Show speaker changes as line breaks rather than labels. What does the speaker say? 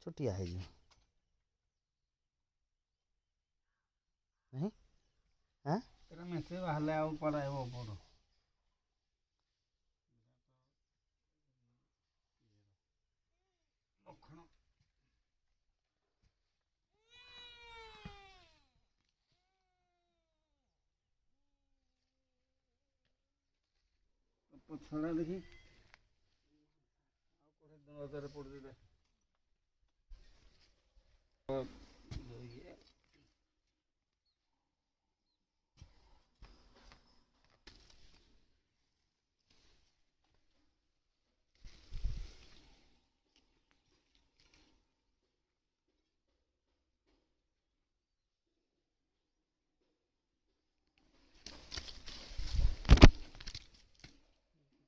ଛୋଟିଆ ହେଇଯିବ नहीं हाँ
तेरा मैसेज बाहर आओ पड़ा है वो पड़ो पछड़ा देखी ଆଉ କୋଠେ ଦିନ ପଡୁଛି